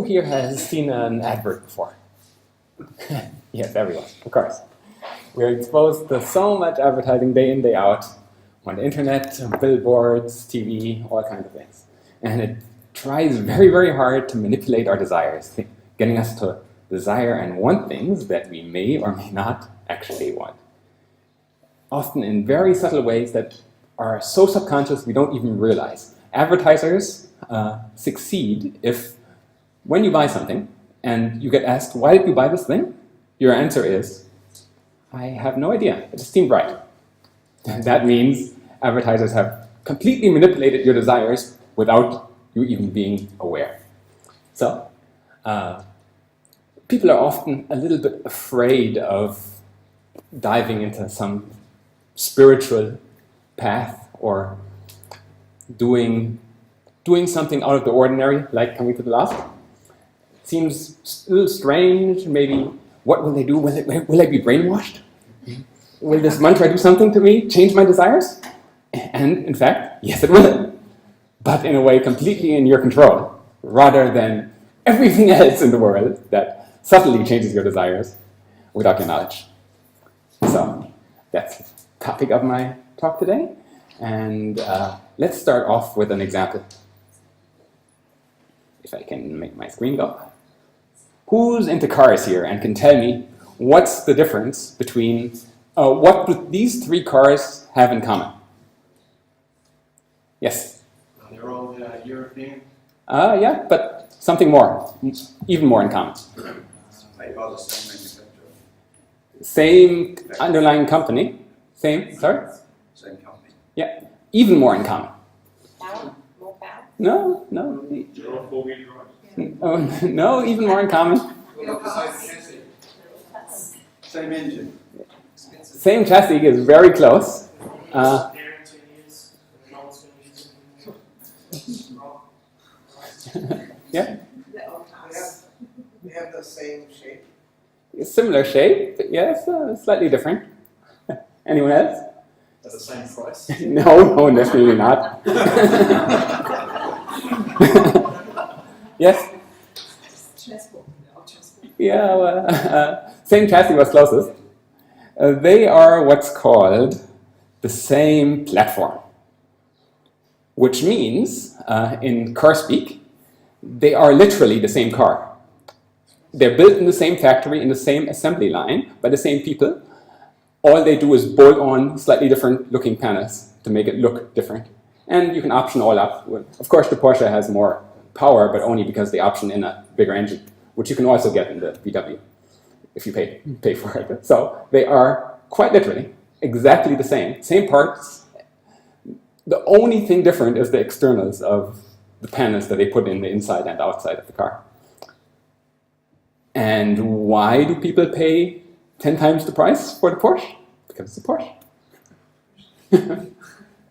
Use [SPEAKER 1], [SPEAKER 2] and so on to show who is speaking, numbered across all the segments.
[SPEAKER 1] Who here has seen an advert before? Yes, everyone, of course. We're exposed to so much advertising day in, day out, on the internet, billboards, TV, all kinds of things. And it tries very, very hard to manipulate our desires, getting us to desire and want things that we may or may not actually want. Often in very subtle ways that are so subconscious we don't even realize. Advertisers succeed if, when you buy something and you get asked, why did you buy this thing? Your answer is, I have no idea. It just seemed right. That means advertisers have completely manipulated your desires without you even being aware. So, people are often a little bit afraid of diving into some spiritual path or doing something out of the ordinary, like coming to the lost. It seems a little strange, maybe. What will they do? Will I be brainwashed? Will this mantra do something to me, change my desires? And in fact, yes it will. But in a way completely in your control, rather than everything else in the world that subtly changes your desires without your knowledge. So that's the topic of my talk today. And let's start off with an example. If I can make my screen go. Who's into cars here and can tell me what's the difference between, what do these three cars have in common? Yes?
[SPEAKER 2] They're all European.
[SPEAKER 1] Yeah, but something more, even more in common.
[SPEAKER 2] They are the same manufacturer.
[SPEAKER 1] Same underlying company. Same, sorry?
[SPEAKER 2] Same company.
[SPEAKER 1] Yeah, even more in common.
[SPEAKER 3] Power? More power?
[SPEAKER 1] No.
[SPEAKER 2] They're all four-wheel drive.
[SPEAKER 1] Oh, no, even more in common.
[SPEAKER 2] Same engine.
[SPEAKER 1] Same chassis is very close. Yeah?
[SPEAKER 4] They have the same shape.
[SPEAKER 1] Similar shape, but yes, slightly different. Anyone else?
[SPEAKER 2] At the same price.
[SPEAKER 1] No, definitely not. Yes?
[SPEAKER 3] Transport.
[SPEAKER 1] Yeah, well, same chassis was closest. They are what's called the same platform, which means, in car speak, they are literally the same car. They're built in the same factory, in the same assembly line, by the same people. All they do is bolt on slightly different looking panels to make it look different. And you can option all up. Of course, the Porsche has more power, but only because they option in a bigger engine, which you can also get in the VW if you pay for it. So they are quite literally exactly the same parts. The only thing different is the externals of the panels that they put in the inside and outside of the car. And why do people pay 10 times the price for the Porsche? Because it's a Porsche.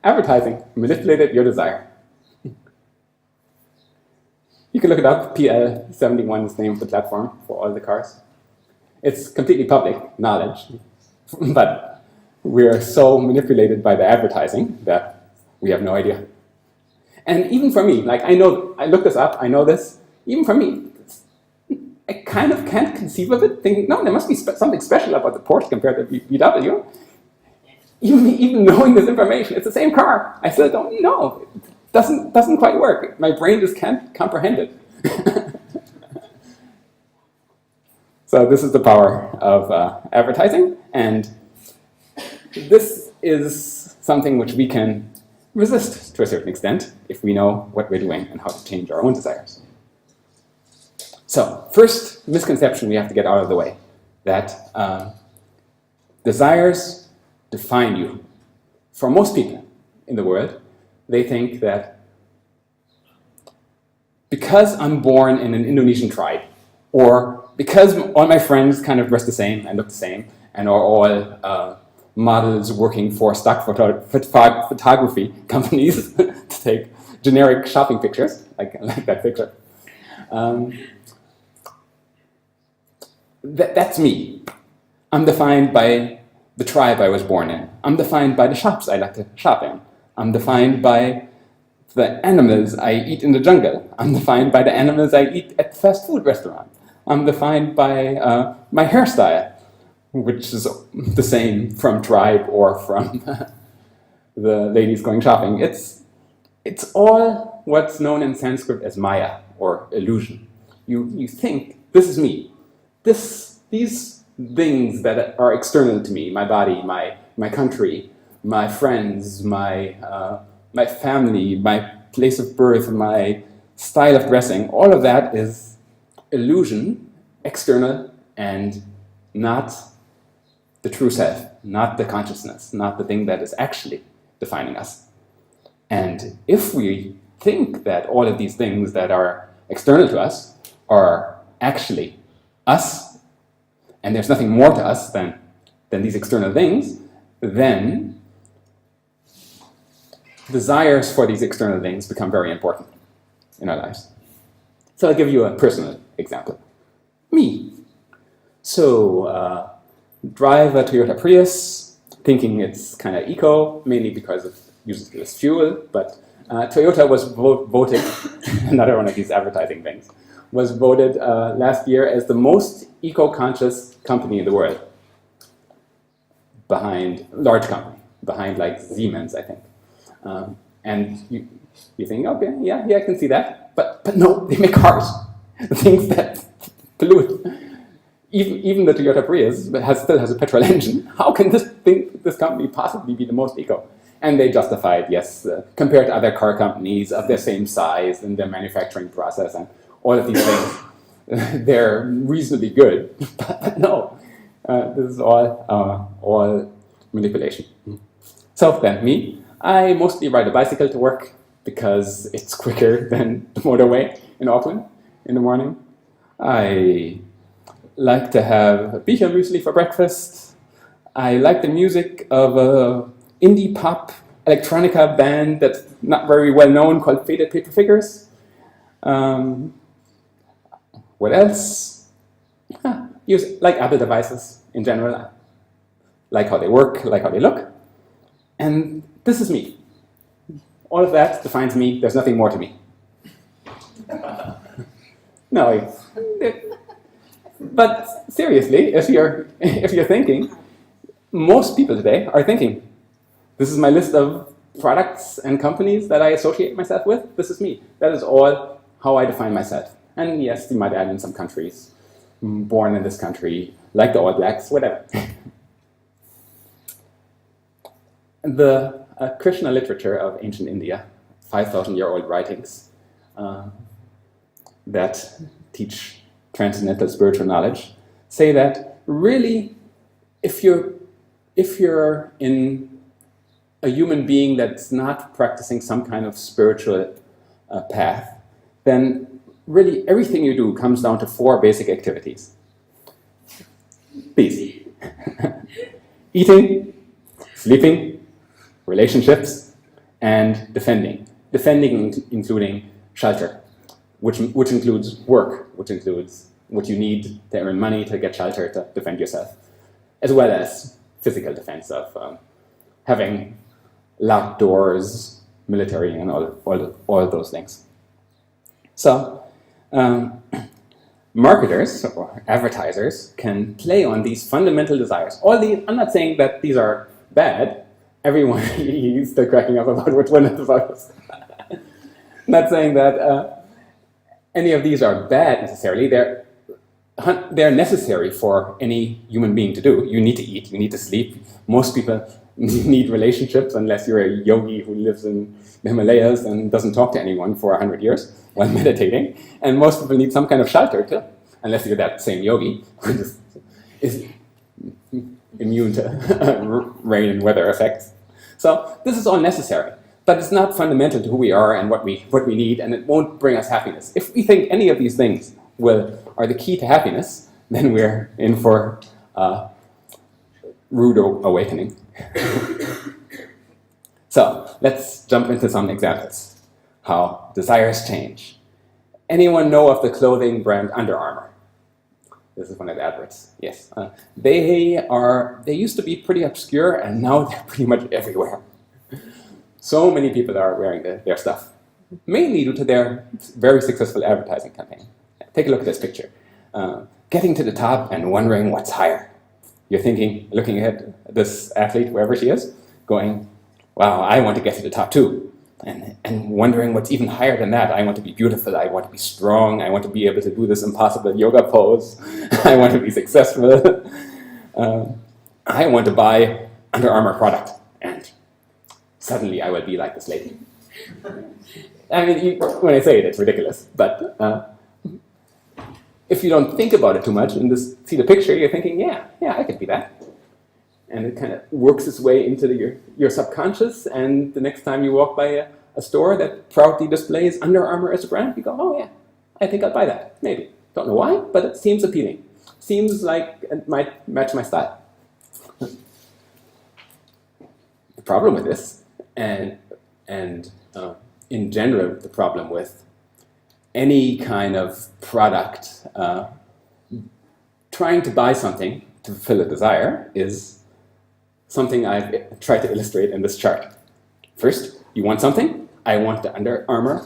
[SPEAKER 1] Advertising manipulated your desire. You can look it up. PL71 is the name of the platform for all the cars. It's completely public knowledge, but we're so manipulated by the advertising that we have no idea. And even for me, like I looked this up, I know this, even for me, I kind of can't conceive of it, thinking, no, there must be something special about the Porsche compared to VW. Even knowing this information, it's the same car. I still don't know. It doesn't quite work. My brain just can't comprehend it. So this is the power of advertising, and this is something which we can resist to a certain extent if we know what we're doing and how to change our own desires. So first misconception we have to get out of the way, that desires define you. For most people in the world, they think that because I'm born in an Indonesian tribe, or because all my friends kind of dress the same and look the same, and are all models working for stock photography companies to take generic shopping pictures, like that picture. That's me. I'm defined by the tribe I was born in. I'm defined by the shops I like to shop in. I'm defined by the animals I eat in the jungle. I'm defined by the animals I eat at fast food restaurant. I'm defined by my hairstyle, which is the same from tribe or from the ladies going shopping. It's all what's known in Sanskrit as Maya, or illusion. You think, this is me. These things that are external to me, my body, my country, my friends, my family, my place of birth, my style of dressing, all of that is illusion, external, and not the true self, not the consciousness, not the thing that is actually defining us. And if we think that all of these things that are external to us are actually us, and there's nothing more to us than these external things, then desires for these external things become very important in our lives. So I'll give you a personal example. Me. So, drive a Toyota Prius, thinking it's kind of eco, mainly because it uses less fuel, but Toyota was voted, another one of these advertising things, was voted last year as the most eco-conscious company in the world. Large company, behind like Siemens, I think. And you think, okay, yeah, I can see that. But no, they make cars, things that pollute. Even the Toyota Prius still has a petrol engine. How can this company possibly be the most eco? And they justified, yes, compared to other car companies of their same size and their manufacturing process and all of these things, they're reasonably good. But no, this is all manipulation. So then, me, I mostly ride a bicycle to work because it's quicker than the motorway in Auckland in the morning. I like to have beef muesli for breakfast. I like the music of a indie pop electronica band that's not very well known called Faded Paper Figures. What else? Like Apple devices in general. Like how they work, like how they look. And this is me. All of that defines me. There's nothing more to me. No, but seriously, if you're thinking, most people today are thinking, this is my list of products and companies that I associate myself with. This is me. That is all how I define myself. And yes, you might add in some countries, born in this country, like the All Blacks, whatever. The Krishna literature of ancient India, 5,000-year-old writings that teach transcendental spiritual knowledge, say that really, if you're in a human being that's not practicing some kind of spiritual path, then really everything you do comes down to 4 basic activities. Please. Eating, sleeping, relationships, and defending. Defending including shelter, which includes work, which includes what you need to earn money to get shelter to defend yourself, as well as physical defense of having locked doors, military, and all those things. So, marketers or advertisers can play on these fundamental desires. I'm not saying that these are bad. Everyone is still cracking up about which one is about. Not saying that any of these are bad necessarily. They're necessary for any human being to do. You need to eat, you need to sleep. Most people need relationships unless you're a yogi who lives in the Himalayas and doesn't talk to anyone for 100 years while meditating. And most people need some kind of shelter too, unless you're that same yogi who just is immune to rain and weather effects. So this is all necessary, but it's not fundamental to who we are and what we need, and it won't bring us happiness. If we think any of these things are the key to happiness, then we're in for rude awakening. So let's jump into some examples. How desires change. Anyone know of the clothing brand Under Armour? This is one of the adverts. Yes. They used to be pretty obscure, and now they're pretty much everywhere. So many people are wearing their stuff. mainly due to their very successful advertising campaign. Take a look at this picture. Getting to the top and wondering what's higher. You're thinking, looking at this athlete, wherever she is, going, wow, I want to get to the top too. And wondering what's even higher than that. I want to be beautiful, I want to be strong, I want to be able to do this impossible yoga pose, I want to be successful. I want to buy Under Armour product, and suddenly I will be like this lady. I mean, when I say it, it's ridiculous, but if you don't think about it too much and just see the picture, you're thinking, yeah, I could be that. And it kind of works its way into your subconscious, and the next time you walk by a store that proudly displays Under Armour as a brand, you go, oh yeah, I think I'll buy that, maybe. Don't know why, but it seems appealing. Seems like it might match my style. The problem with this, and in general, the problem with any kind of product trying to buy something to fulfill a desire is something I've tried to illustrate in this chart. First, you want something. I want the Under Armour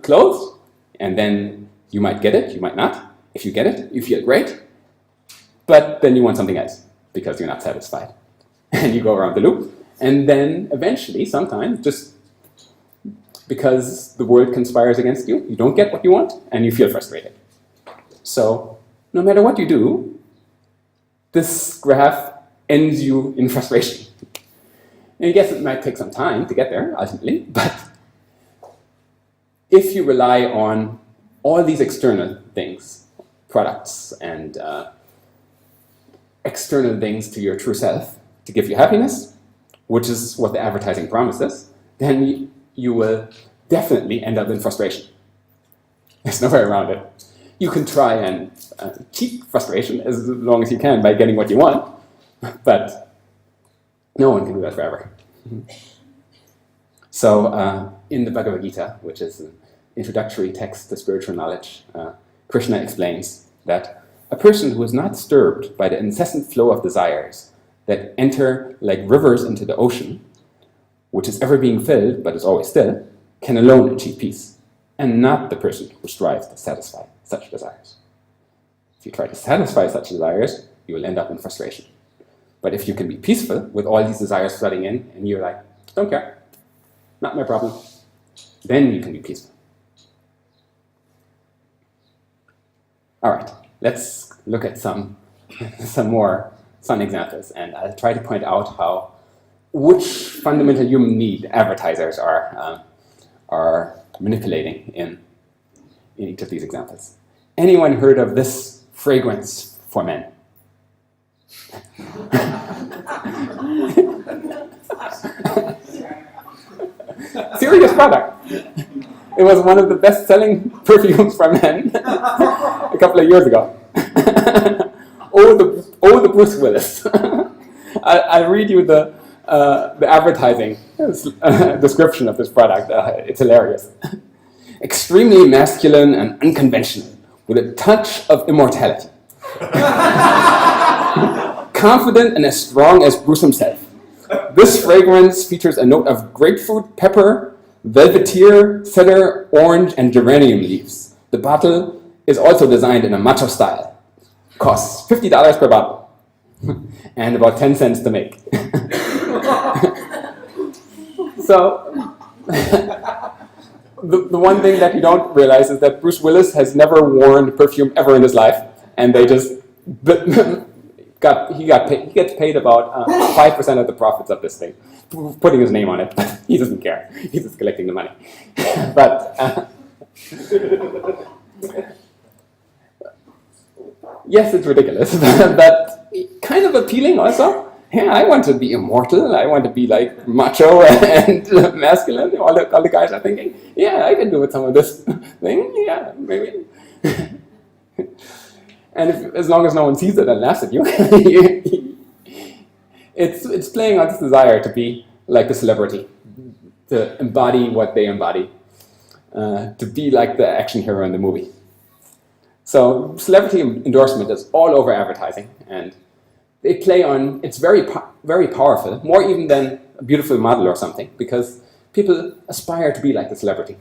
[SPEAKER 1] clothes, and then you might get it, you might not. If you get it, you feel great, but then you want something else because you're not satisfied. And you go around the loop, and then eventually, sometimes, just because the world conspires against you, you don't get what you want, and you feel frustrated. So, no matter what you do, this graph ends you in frustration. And I guess it might take some time to get there, ultimately, but if you rely on all these external things, products and external things to your true self to give you happiness, which is what the advertising promises, then you will definitely end up in frustration. There's no way around it. You can try and cheat frustration as long as you can by getting what you want, but no one can do that forever. So in the Bhagavad Gita, which is an introductory text to spiritual knowledge, Krishna explains that a person who is not disturbed by the incessant flow of desires that enter like rivers into the ocean, which is ever being filled but is always still, can alone achieve peace, and not the person who strives to satisfy such desires. If you try to satisfy such desires, you will end up in frustration. But if you can be peaceful with all these desires flooding in, and you're like, don't care, not my problem, then you can be peaceful. All right, let's look at some more fun examples, and I'll try to point out which fundamental human need advertisers are manipulating in each of these examples. Anyone heard of this fragrance for men? Serious product. It was one of the best-selling perfumes for men a couple of years ago. Oh, the Bruce Willis. I'll read you the advertising description of this product. It's hilarious. Extremely masculine and unconventional, with a touch of immortality. Confident and as strong as Bruce himself. This fragrance features a note of grapefruit, pepper, velveteer, cedar, orange, and geranium leaves. The bottle is also designed in a macho style. Costs $50 per bottle, and about 10 cents to make. So, the one thing that you don't realize is that Bruce Willis has never worn perfume ever in his life, and they just he gets paid about 5% of the profits of this thing, putting his name on it. But he doesn't care. He's just collecting the money. But yes, it's ridiculous, but kind of appealing also. Yeah, I want to be immortal. I want to be like macho and masculine. All the guys are thinking, yeah, I can do with some of this thing. Yeah, maybe. And as long as no one sees it and laughs at you, it's playing on this desire to be like the celebrity, to embody what they embody, to be like the action hero in the movie. So celebrity endorsement is all over advertising, and they play on, it's very powerful, more even than a beautiful model or something, because people aspire to be like the celebrity,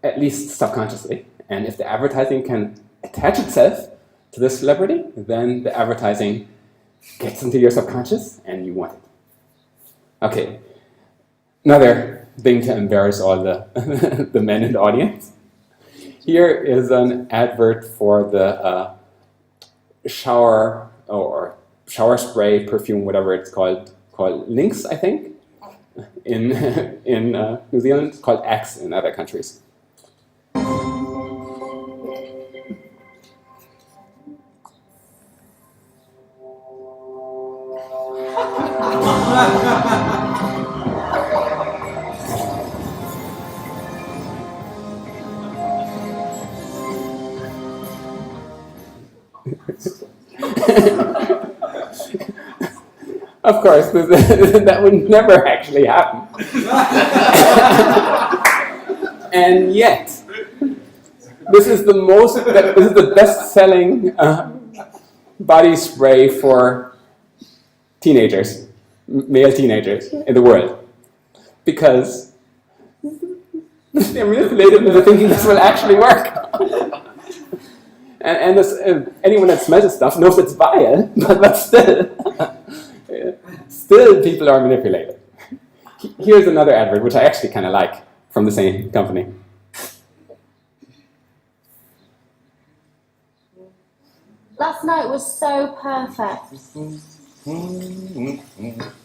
[SPEAKER 1] at least subconsciously. And if the advertising can attach itself to this celebrity, then the advertising gets into your subconscious and you want it. Okay, another thing to embarrass all the, the men in the audience. Here is an advert for the shower spray, perfume, whatever it's called Lynx, I think, in New Zealand. It's called Axe in other countries. Of course, that would never actually happen. And yet, this is the best-selling body spray for teenagers, male teenagers in the world, because they're manipulated into thinking this will actually work. And this, anyone that smells this stuff knows it's vile, but still. Still, people are manipulated. Here's another advert, which I actually kind of like, from the same company.
[SPEAKER 5] Last night was so perfect.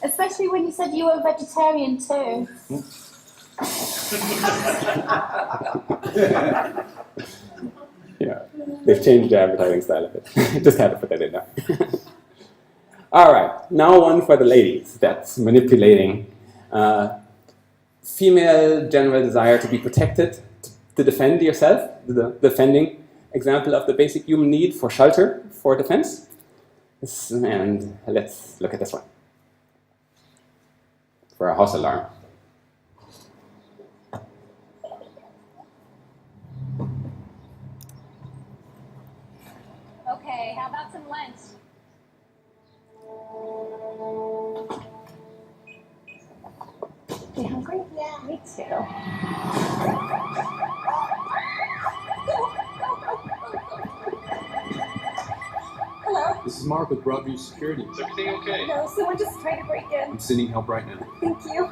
[SPEAKER 5] Especially when you said you were vegetarian too.
[SPEAKER 1] Yeah, they've changed the advertising style a bit. Just had to put that in there. All right, now one for the ladies that's manipulating female general desire to be protected, to defend yourself, the defending example of the basic human need for shelter, for defense. And let's look at this one for a house alarm.
[SPEAKER 6] Okay, how about some lunch?
[SPEAKER 5] You hungry?
[SPEAKER 6] Yeah, me too. Hello?
[SPEAKER 7] This is Mark with Broadview Security.
[SPEAKER 2] Is everything okay?
[SPEAKER 6] No, someone just tried to break in.
[SPEAKER 7] I'm sending help right now.
[SPEAKER 6] Thank you.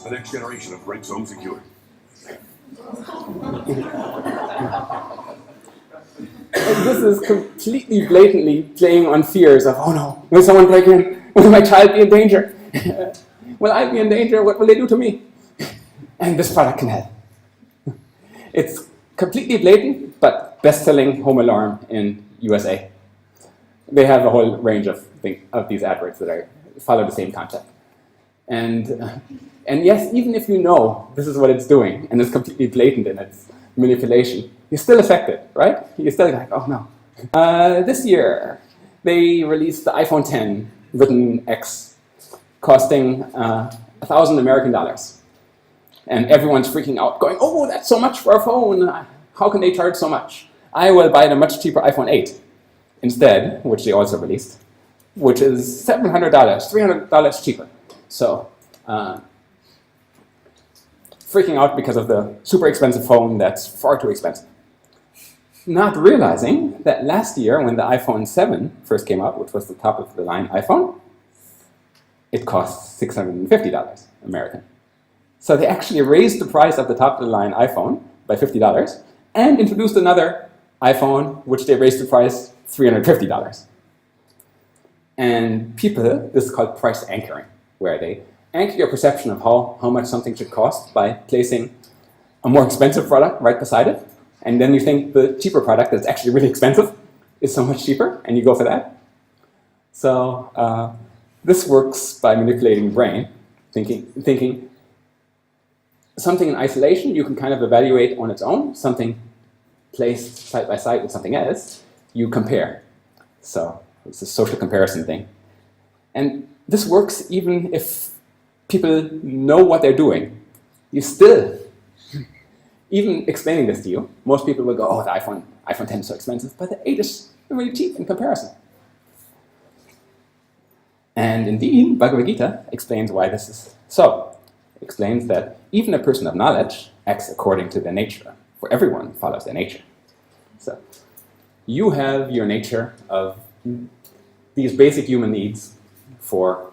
[SPEAKER 8] The next generation of Frank's Home Security.
[SPEAKER 1] And this is completely blatantly playing on fears of, oh no, will someone break in? Will my child be in danger? Will I be in danger? What will they do to me? And this product can help. It's completely blatant, but best-selling home alarm in USA. They have a whole range of these adverts that follow the same concept. And yes, even if you know this is what it's doing, and it's completely blatant in its manipulation, you're still affected, right? You're still like, oh no. This year, they released the iPhone X, written X, costing $1,000 American. And everyone's freaking out, going, oh, that's so much for a phone. How can they charge so much? I will buy the much cheaper iPhone 8 instead, which they also released, which is $700, $300 cheaper. So, freaking out because of the super expensive phone that's far too expensive. Not realizing that last year, when the iPhone 7 first came out, which was the top of the line iPhone, it cost $650 American. So they actually raised the price of the top of the line iPhone by $50 and introduced another iPhone, which they raised the price $350. And people, this is called price anchoring, where they anchor your perception of how much something should cost by placing a more expensive product right beside it. And then you think the cheaper product that's actually really expensive is so much cheaper, and you go for that. So this works by manipulating the brain, thinking something in isolation you can kind of evaluate on its own, something placed side by side with something else, you compare. So it's a social comparison thing. And this works even if people know what they're doing. You still, even explaining this to you, most people will go, oh, the iPhone X is so expensive, but the 8 is really cheap in comparison. And indeed, Bhagavad Gita explains why this is so. explains that even a person of knowledge acts according to their nature, for everyone follows their nature. So you have your nature of these basic human needs for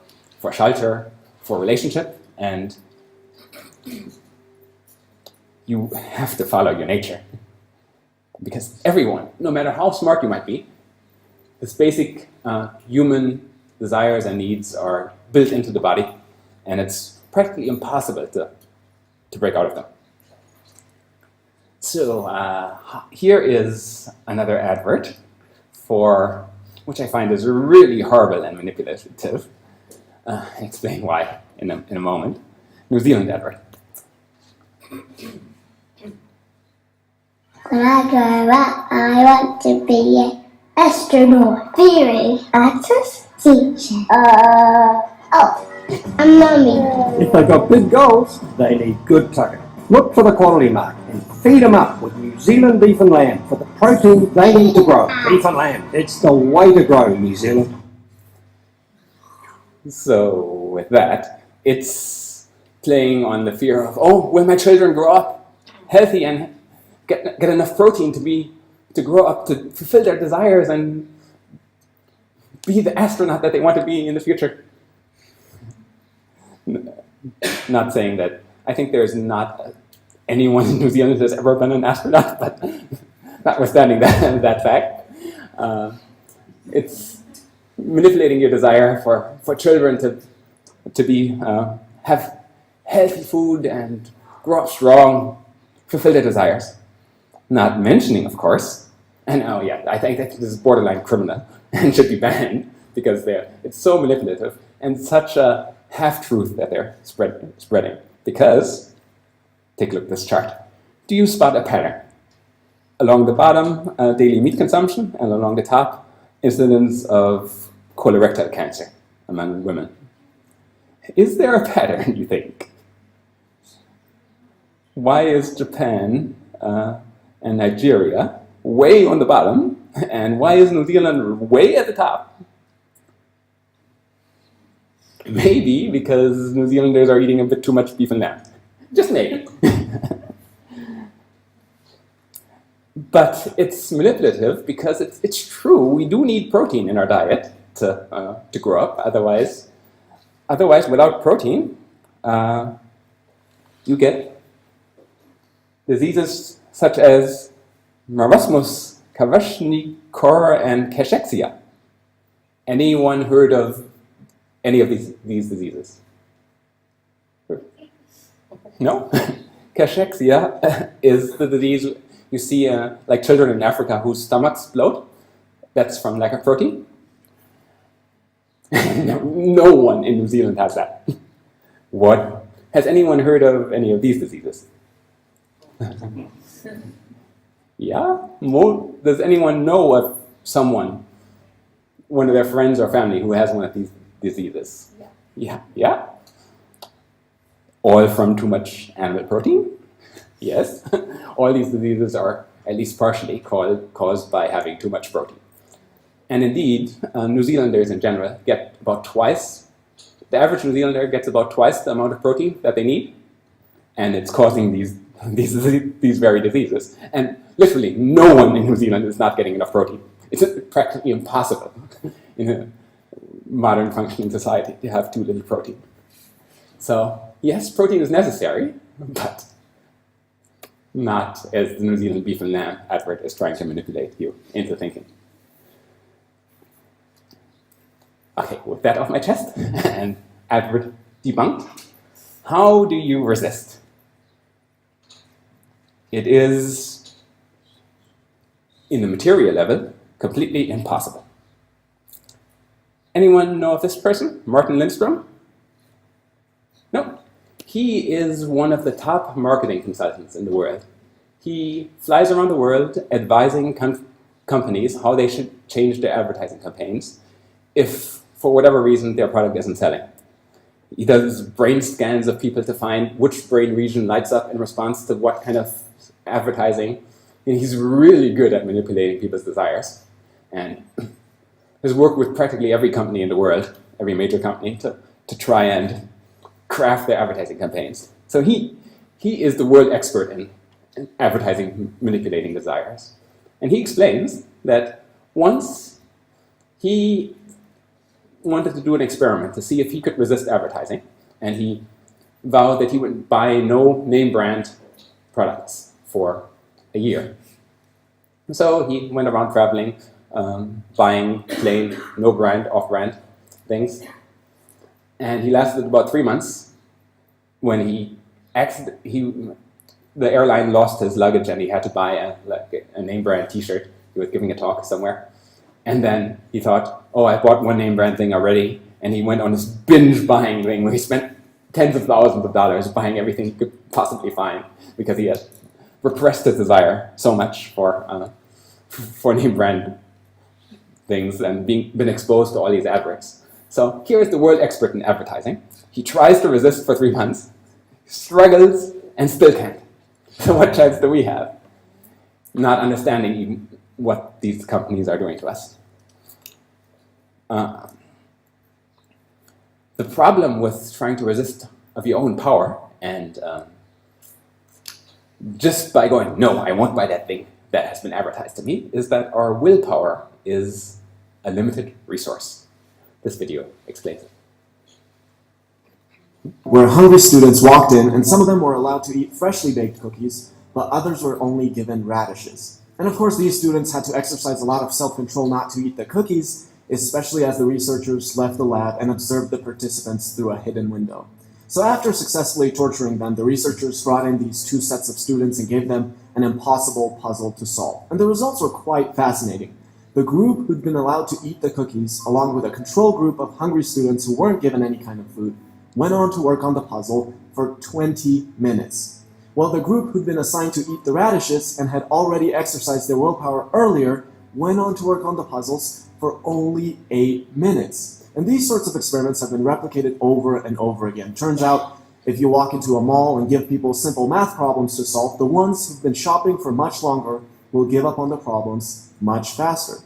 [SPEAKER 1] shelter, for relationship, and you have to follow your nature. Because everyone, no matter how smart you might be, this basic human desires and needs are built into the body, and it's practically impossible to break out of them. So here is another advert for, which I find is really horrible and manipulative. I'll explain why in a moment. New Zealand advert.
[SPEAKER 9] When I grow up, I want to be an astronaut, theory, actress, teacher, and mummy.
[SPEAKER 10] If they've got big goals, they need good tucker. Look for the quality mark and feed them up with New Zealand beef and lamb for the protein they need to grow. Beef and lamb, it's the way to grow, New Zealand.
[SPEAKER 1] So with that, it's playing on the fear of, oh, will my children grow up healthy and get enough protein to grow up to fulfill their desires and be the astronaut that they want to be in the future? Not saying that. I think there's not anyone in New Zealand who's ever been an astronaut, but notwithstanding that fact, it's manipulating your desire for children to be have healthy food and grow up strong, fulfill their desires. Not mentioning, of course, and oh yeah, I think that this is borderline criminal and should be banned because it's so manipulative and such a half-truth that they're spreading. Because, take a look at this chart. Do you spot a pattern? Along the bottom, daily meat consumption, and along the top, incidence of colorectal cancer among women. Is there a pattern, you think? Why is Japan and Nigeria way on the bottom, and why is New Zealand way at the top? Maybe because New Zealanders are eating a bit too much beef and lamb. Just maybe. But it's manipulative because it's true. We do need protein in our diet to grow up. Otherwise, without protein, you get diseases such as marasmus, Kwashiorkor, and cachexia. Anyone heard of any of these diseases? No? Cachexia is the disease you see like children in Africa whose stomachs bloat. That's from lack of protein. No one in New Zealand has that. What? Has anyone heard of any of these diseases? Yeah? Does anyone know of someone, one of their friends or family, who has one of these diseases? Yeah? All from too much animal protein? Yes. All these diseases are at least partially caused by having too much protein. And indeed, New Zealanders in general get about twice, the average New Zealander gets about twice the amount of protein that they need, and it's causing these very diseases. And literally, no one in New Zealand is not getting enough protein. It's practically impossible in a modern functioning society to have too little protein. So, yes, protein is necessary, but not as the New Zealand beef and lamb advert is trying to manipulate you into thinking. Okay, with that off my chest and advert debunked, how do you resist? It is, in the material level, completely impossible. Anyone know of this person? Martin Lindstrom? No. He is one of the top marketing consultants in the world. He flies around the world advising companies how they should change their advertising campaigns if, for whatever reason, their product isn't selling. He does brain scans of people to find which brain region lights up in response to what kind of advertising. And he's really good at manipulating people's desires. And has worked with practically every company in the world, every major company, to try and craft their advertising campaigns. So he is the world expert in advertising manipulating desires. And he explains that once he wanted to do an experiment to see if he could resist advertising, and he vowed that he would buy no name brand products for a year. So he went around traveling, buying plain, no brand, off-brand things. And he lasted about 3 months when the airline lost his luggage and he had to buy a name brand t-shirt. He was giving a talk somewhere. And then he thought, oh, I bought one name brand thing already. And he went on this binge buying thing where he spent tens of thousands of dollars buying everything he could possibly find because he had repressed his desire so much for name brand things and been exposed to all these adverts. So here is the world expert in advertising. He tries to resist for 3 months, struggles, and still can't. So what chance do we have? Not understanding even what these companies are doing to us. The problem with trying to resist of your own power and just by going, no, I won't buy that thing that has been advertised to me, is that our willpower is a limited resource. This video explains it.
[SPEAKER 11] Where hungry students walked in and some of them were allowed to eat freshly baked cookies, but others were only given radishes. And of course these students had to exercise a lot of self-control not to eat the cookies, especially as the researchers left the lab and observed the participants through a hidden window. So after successfully torturing them, the researchers brought in these 2 sets of students and gave them an impossible puzzle to solve. And the results were quite fascinating. The group who'd been allowed to eat the cookies, along with a control group of hungry students who weren't given any kind of food, went on to work on the puzzle for 20 minutes. While the group who'd been assigned to eat the radishes and had already exercised their willpower earlier went on to work on the puzzles for only 8 minutes. And these sorts of experiments have been replicated over and over again. Turns out, if you walk into a mall and give people simple math problems to solve, the ones who've been shopping for much longer will give up on the problems much faster.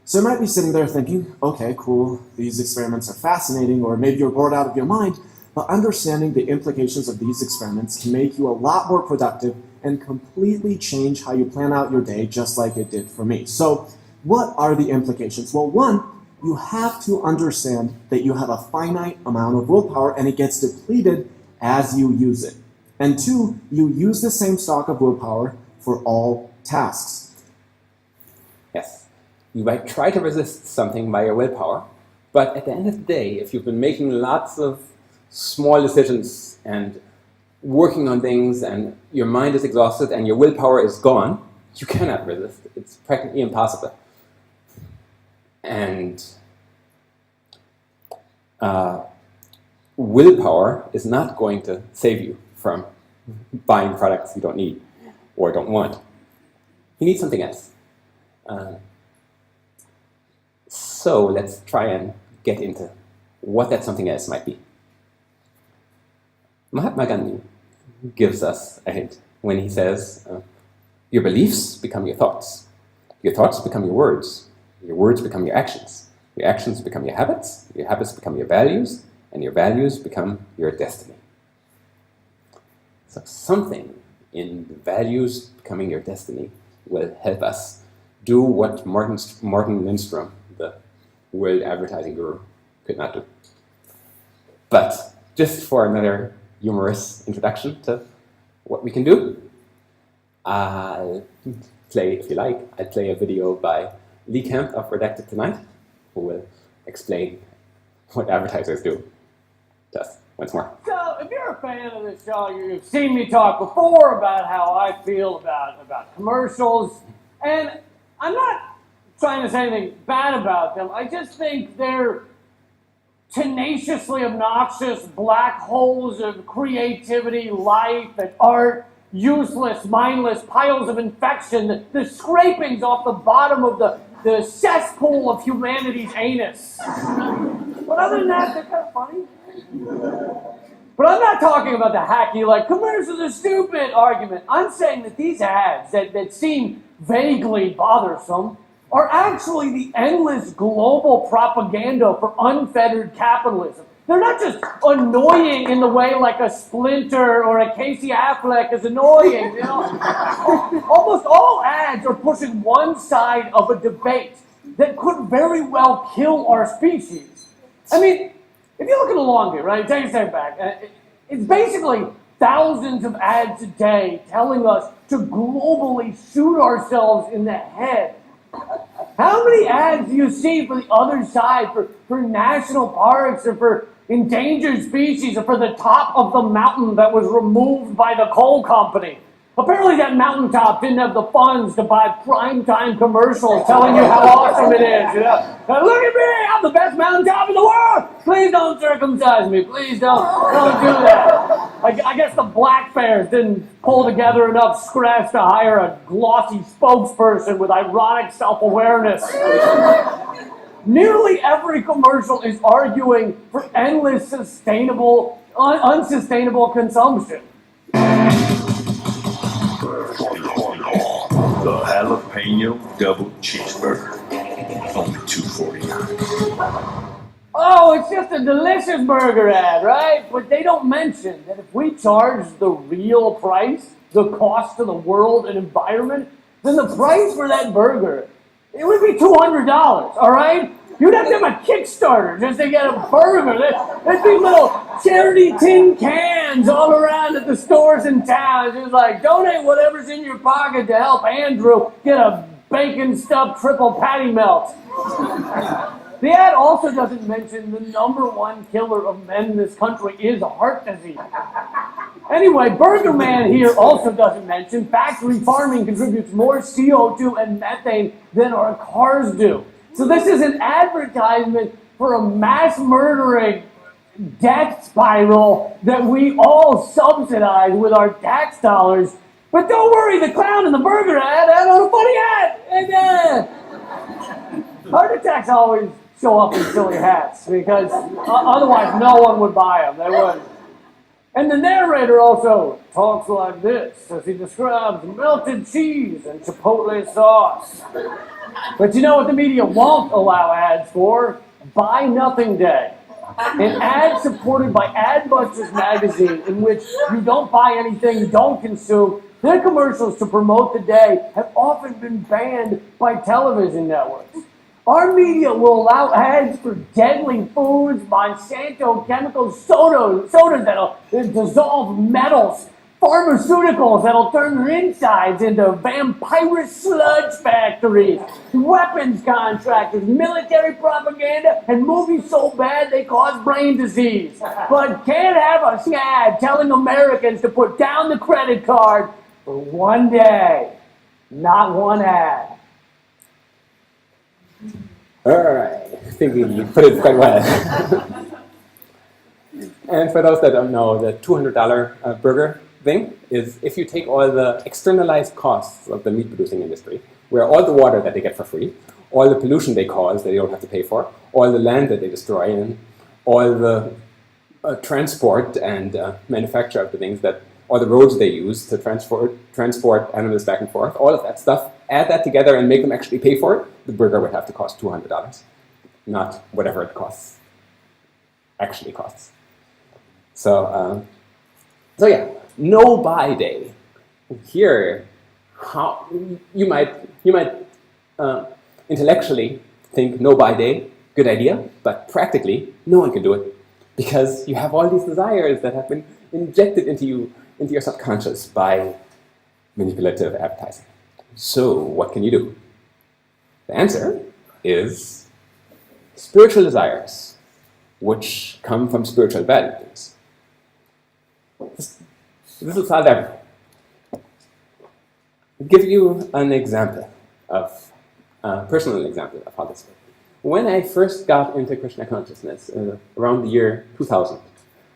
[SPEAKER 11] So you might be sitting there thinking, okay, cool, these experiments are fascinating, or maybe you're bored out of your mind, but understanding the implications of these experiments can make you a lot more productive and completely change how you plan out your day, just like it did for me. So what are the implications? Well, one, you have to understand that you have a finite amount of willpower and it gets depleted as you use it. And 2, you use the same stock of willpower for all tasks.
[SPEAKER 1] Yes, you might try to resist something by your willpower, but at the end of the day, if you've been making lots of small decisions and working on things and your mind is exhausted and your willpower is gone, you cannot resist. It's practically impossible. And willpower is not going to save you from buying products you don't need or don't want. You need something else. So let's try and get into what that something else might be. Mahatma Gandhi gives us a hint when he says, your beliefs become your thoughts become your words become your actions become your habits become your values, and your values become your destiny. So something in the values becoming your destiny will help us do what Martin Lindstrom, the world advertising guru, could not do. But just for another humorous introduction to what we can do, I'll play, if you like, I'll play a video by Lee Kemp of Redacted Tonight, who will explain what advertisers do to us once more.
[SPEAKER 12] So, if you're a fan of this show, you've seen me talk before about how I feel about commercials, and I'm not trying to say anything bad about them. I just think they're tenaciously obnoxious black holes of creativity, life, and art, useless, mindless piles of infection, the scrapings off the bottom of the cesspool of humanity's anus. But other than that, they're kind of funny. But I'm not talking about the hacky, like, commercials are stupid argument. I'm saying that these ads that seem vaguely bothersome are actually the endless global propaganda for unfettered capitalism. they're not just annoying in the way like a Splinter or a Casey Affleck is annoying, you know? Almost all ads are pushing one side of a debate that could very well kill our species. I mean, if you look at the long view, right, take a step back, it's basically thousands of ads a day telling us to globally shoot ourselves in the head. How many ads do you see for the other side, for national parks, or for endangered species, or for the top of the mountain that was removed by the coal company? Apparently that mountaintop didn't have the funds to buy primetime commercials telling you how awesome it is. You know? Now, look at me, I'm the best mountaintop in the world. Please don't circumcise me. Please don't do that. I guess the black bears didn't pull together enough scratch to hire a glossy spokesperson with ironic self-awareness. Nearly every commercial is arguing for endless unsustainable consumption.
[SPEAKER 8] The jalapeno double cheeseburger. Only $2.49.
[SPEAKER 12] Oh, it's just a delicious burger ad, right? But they don't mention that if we charge the real price, the cost to the world and environment, then the price for that burger, it would be $200, all right? You'd have to have a Kickstarter just to get a burger. There'd be little charity tin cans all around at the stores in town. It's just like, donate whatever's in your pocket to help Andrew get a bacon-stuffed triple patty melt. The ad also doesn't mention the #1 killer of men in this country is heart disease. Anyway, Burger Man here also doesn't mention factory farming contributes more CO2 and methane than our cars do. So this is an advertisement for a mass murdering death spiral that we all subsidize with our tax dollars. But don't worry, the clown in the burger ad had on a funny ad. And heart attacks always show up in silly hats because otherwise no one would buy them. They wouldn't. And the narrator also talks like this as he describes melted cheese and chipotle sauce. But you know what the media won't allow ads for? Buy Nothing Day. An ad supported by Adbusters magazine in which you don't buy anything you don't consume. Their commercials to promote the day have often been banned by television networks. Our media will allow ads for deadly foods, Monsanto chemical sodas that'll dissolve metals, pharmaceuticals that'll turn your insides into vampire sludge factories, weapons contractors, military propaganda, and movies so bad they cause brain disease. But can't have a ad telling Americans to put down the credit card for one day. Not one ad.
[SPEAKER 1] All right, I think you put it quite well. And for those that don't know, the $200 burger thing is if you take all the externalized costs of the meat producing industry, where all the water that they get for free, all the pollution they cause that they don't have to pay for, all the land that they destroy, and all the transport and manufacture of the things that, all the roads they use to transport animals back and forth, all of that stuff, add that together and make them actually pay for it, the burger would have to cost $200, not whatever it actually costs. So yeah, no buy day. Here, how you might intellectually think no buy day, good idea, but practically no one can do it because you have all these desires that have been injected into your subconscious by manipulative advertising. So what can you do? The answer is spiritual desires, which come from spiritual values. This will solve everything. I'll give you an example of a personal example of how this works. When I first got into Krishna consciousness around the year 2000,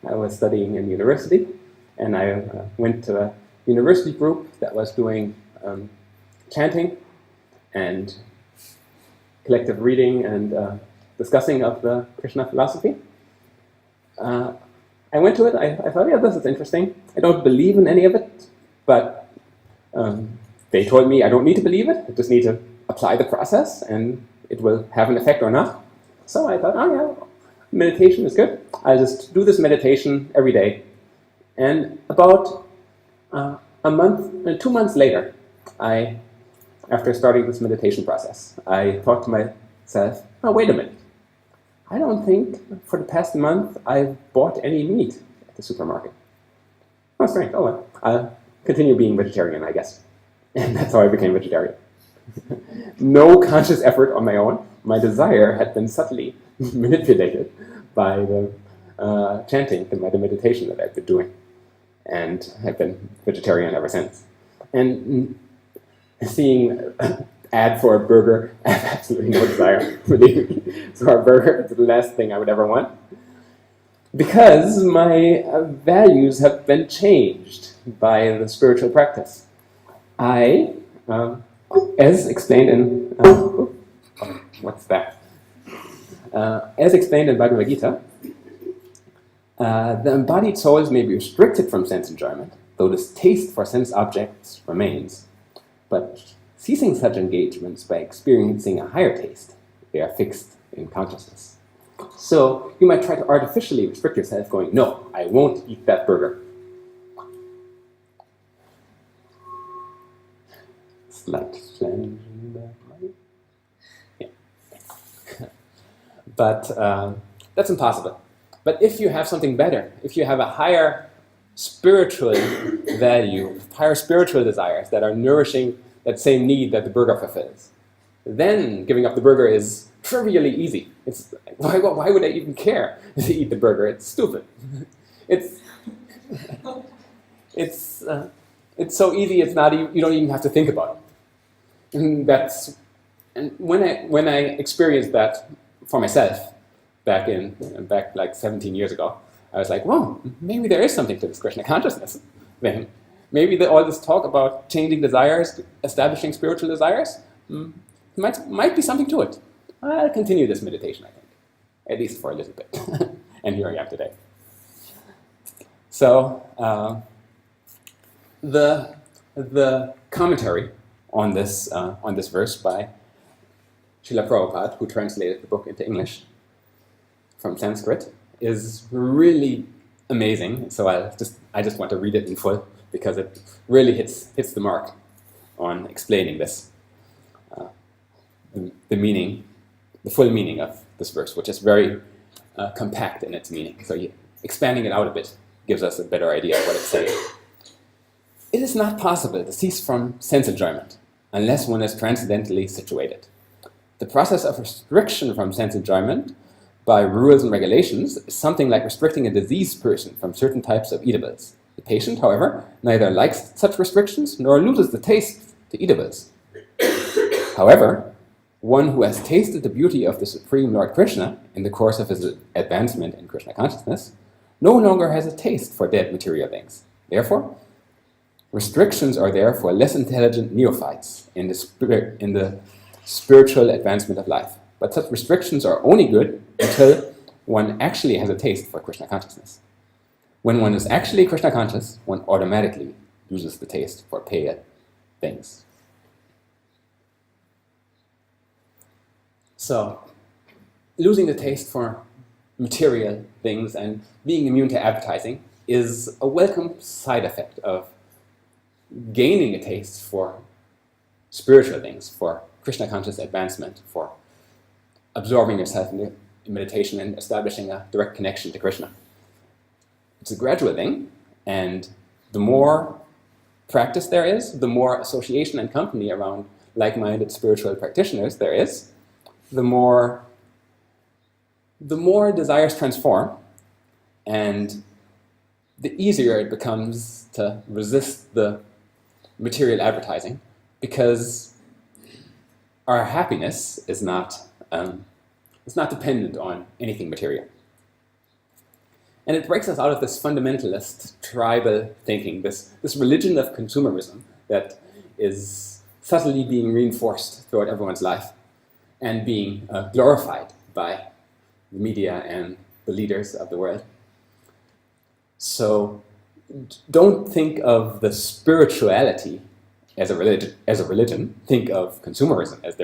[SPEAKER 1] I was studying in university, and I went to a university group that was doing chanting and collective reading and discussing of the Krishna philosophy. I went to it, I thought, yeah, this is interesting. I don't believe in any of it, but they told me I don't need to believe it, I just need to apply the process and it will have an effect or not. So I thought, oh yeah, meditation is good. I just do this meditation every day. And about a month, 2 months later, after starting this meditation process, I thought to myself, oh, wait a minute. I don't think for the past month I've bought any meat at the supermarket. Oh, strange. Oh, well. I'll continue being vegetarian, I guess. And that's how I became vegetarian. No conscious effort on my own. My desire had been subtly manipulated by the chanting and by the meditation that I've been doing. And I've been vegetarian ever since. And seeing an ad for a burger, I have absolutely no desire. So a burger is the last thing I would ever want. Because my values have been changed by the spiritual practice. I, as explained in, what's that? As explained in Bhagavad Gita, the embodied souls may be restricted from sense enjoyment, though this taste for sense objects remains. But ceasing such engagements by experiencing a higher taste, they are fixed in consciousness. So you might try to artificially restrict yourself going, no, I won't eat that burger. Slight flange in the money. Yeah. But that's impossible. But if you have something better, if you have a higher spiritual value, higher spiritual desires that are nourishing that same need that the burger fulfills, then giving up the burger is trivially easy. It's why would I even care to eat the burger? It's stupid. It's so easy. It's not. You don't even have to think about it. And when I experienced that for myself back like 17 years ago, I was like, well, maybe there is something to this Krishna consciousness. Then maybe all this talk about changing desires, establishing spiritual desires, might be something to it. I'll continue this meditation, I think, at least for a little bit. And here I am today. So the commentary on this verse by Srila Prabhupada, who translated the book into English from Sanskrit, is really amazing. So I just want to read it in full because it really hits the mark on explaining this, the meaning, the full meaning of this verse, which is very compact in its meaning. So expanding it out a bit gives us a better idea of what it's saying. It is not possible to cease from sense enjoyment unless one is transcendently situated. The process of restriction from sense enjoyment by rules and regulations is something like restricting a diseased person from certain types of eatables. The patient, however, neither likes such restrictions nor loses the taste to eatables. However, one who has tasted the beauty of the Supreme Lord Krishna in the course of his advancement in Krishna consciousness no longer has a taste for dead material things. Therefore, restrictions are there for less intelligent neophytes in the spiritual advancement of life. But such restrictions are only good until one actually has a taste for Krishna consciousness. When one is actually Krishna conscious, one automatically loses the taste for pale things. So, losing the taste for material things and being immune to advertising is a welcome side effect of gaining a taste for spiritual things, for Krishna conscious advancement, for absorbing yourself in meditation and establishing a direct connection to Krishna. It's a gradual thing, and the more practice there is, the more association and company around like-minded spiritual practitioners there is, the more desires transform, and the easier it becomes to resist the material advertising, because our happiness is not dependent on anything material. And it breaks us out of this fundamentalist tribal thinking, this religion of consumerism that is subtly being reinforced throughout everyone's life and being glorified by the media and the leaders of the world. So don't think of the spirituality as a religion. Think of consumerism as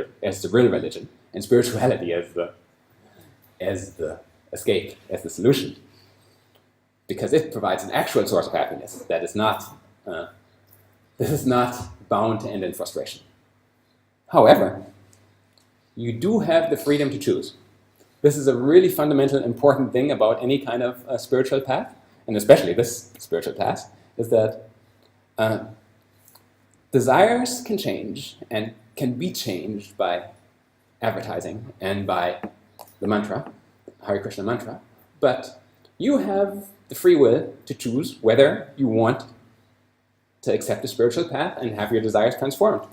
[SPEAKER 1] the real religion, and spirituality as the escape as the solution, because it provides an actual source of happiness that is not bound to end in frustration. However, you do have the freedom to choose. This is a really fundamental, important thing about any kind of spiritual path, and especially this spiritual path, is that desires can change and can be changed by advertising and by the mantra, Hare Krishna mantra, but you have the free will to choose whether you want to accept the spiritual path and have your desires transformed.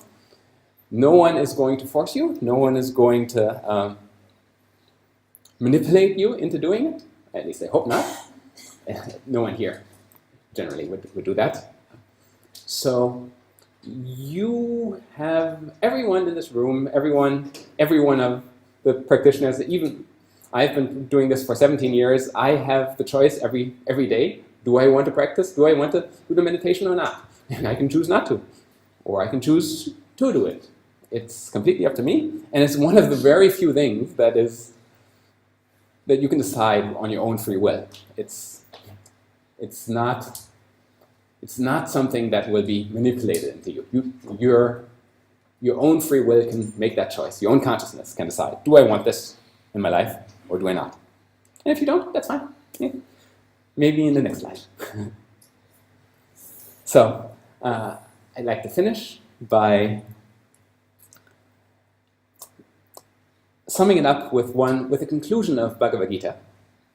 [SPEAKER 1] No one is going to force you. No one is going to manipulate you into doing it. At least I hope not. No one here generally would do that. So you have everyone in this room, every one of the practitioners, even I've been doing this for 17 years. I have the choice every day. Do I want to practice? Do I want to do the meditation or not? And I can choose not to. Or I can choose to do it. It's completely up to me. And it's one of the very few things that you can decide on your own free will. It's not something that will be manipulated into you. Your own free will can make that choice. Your own consciousness can decide, do I want this in my life or do I not? And if you don't, that's fine. Yeah. Maybe in the next life. So I'd like to finish by summing it up with the conclusion of Bhagavad Gita,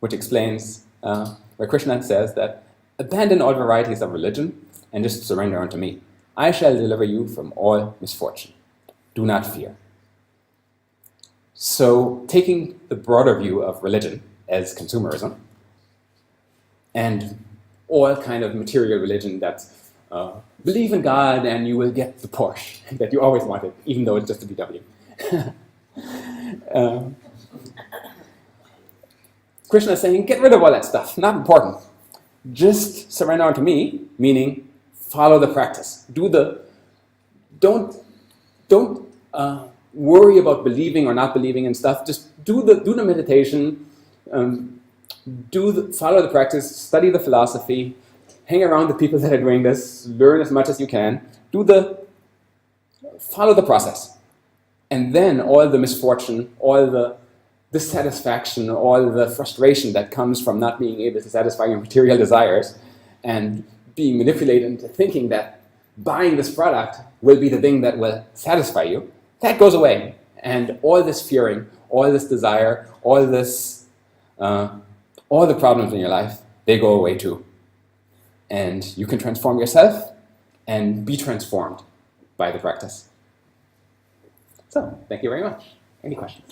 [SPEAKER 1] which explains where Krishna says that abandon all varieties of religion and just surrender unto me. I shall deliver you from all misfortune. Do not fear. So taking the broader view of religion as consumerism and all kind of material religion that's believe in God and you will get the Porsche that you always wanted, even though it's just a VW. Krishna is saying, get rid of all that stuff, not important. Just surrender unto me, meaning follow the practice. Don't worry about believing or not believing in stuff. Just do the meditation, follow the practice, study the philosophy, hang around the people that are doing this, learn as much as you can, follow the process. And then all the misfortune, all the dissatisfaction, all the frustration that comes from not being able to satisfy your material desires and being manipulated into thinking that buying this product will be the thing that will satisfy you, that goes away. And all this fearing, all this desire, all the problems in your life, they go away too. And you can transform yourself and be transformed by the practice. So, thank you very much. Any questions?